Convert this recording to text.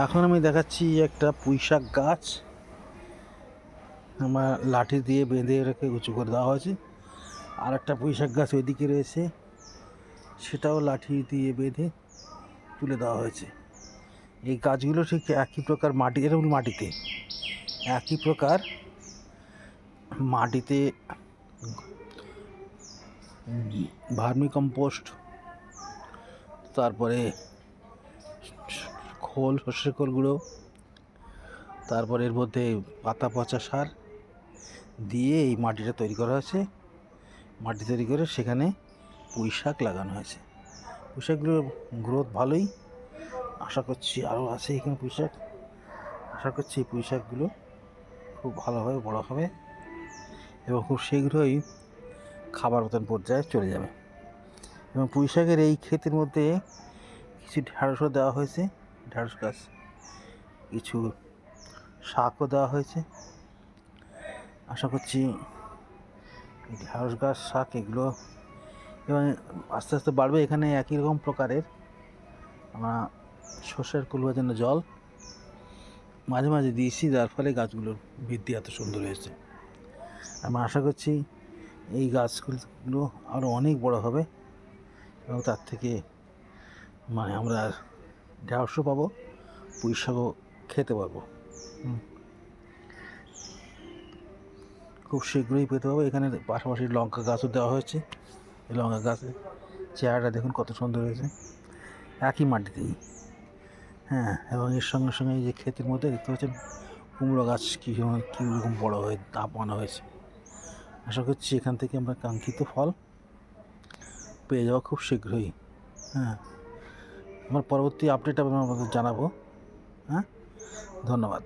এখন আমি দেখাচ্ছি একটা পুঁইশাক গাছ আমার লাঠি দিয়ে বেঁধে রেখে উঁচু করে দেওয়া হয়েছে। আর একটা পুঁইশাক গাছ ওইদিকে রয়েছে, সেটাও লাঠি দিয়ে বেঁধে তুলে দেওয়া হয়েছে। এই গাছগুলো ঠিক একই প্রকার মাটি, এরকম মাটিতে একই প্রকার মাটিতে ভার্মি কম্পোস্ট, তারপরে খোল, সর্ষের খোল গুঁড়ো, তারপরে এর মধ্যে পাতা পচা সার দিয়ে এই মাটিটা তৈরি করা হয়েছে। মাটি তৈরি করে সেখানে পুঁইশাক লাগানো হয়েছে। পুঁইশাকগুলোর গ্রোথ ভালোই, আশা করছি আরও আছে এখানে পুঁইশাক। আশা করছি এই পুঁইশাকগুলো খুব ভালোভাবে বড় হবে এবং খুব শীঘ্রই খাবার মতন পর্যায়ে চলে যাবে। এবং পুঁইশাকের এই ক্ষেতের মধ্যে কিছু ঢ্যাঁড়সও দেওয়া হয়েছে, ঢ্যাঁড়স গাছ, কিছু শাকও দেওয়া হয়েছে। আশা করছি ঢ্যাঁড়স গাছ, শাক এগুলো এবং আস্তে আস্তে বাড়বে। এখানে একই রকম প্রকারের আমরা সর্ষের কুল বাজানো জল মাঝে মাঝে দিয়েছি, যার ফলে গাছগুলোর বৃদ্ধি এত সুন্দর হয়েছে। আমি আশা করছি এই গাছগুলো আরও অনেক বড় হবে এবং তার থেকে আমরা ঢ্যাঁড়সও পাবো, পুঁইশাকও খেতে পারবো। খুব শীঘ্রই পেতে পাবো। এখানে পাশাপাশি লঙ্কা গাছও দেওয়া হয়েছে। এই লঙ্কা গাছের চেহারাটা দেখুন কত সুন্দর হয়েছে, একই মাটিতেই। হ্যাঁ, এবং এর সঙ্গে সঙ্গে এই যে ক্ষেতের মধ্যে দেখতে পাচ্ছেন কুমড়ো গাছ কীরকম বড়ো হয়ে আনা হয়েছে। আশা করছি এখান থেকে আমরা কাঙ্ক্ষিত ফল পেয়ে যাবো খুব শীঘ্রই। হ্যাঁ, আমার পরবর্তী আপডেট আমি আপনাদের জানাবো। হ্যাঁ, ধন্যবাদ।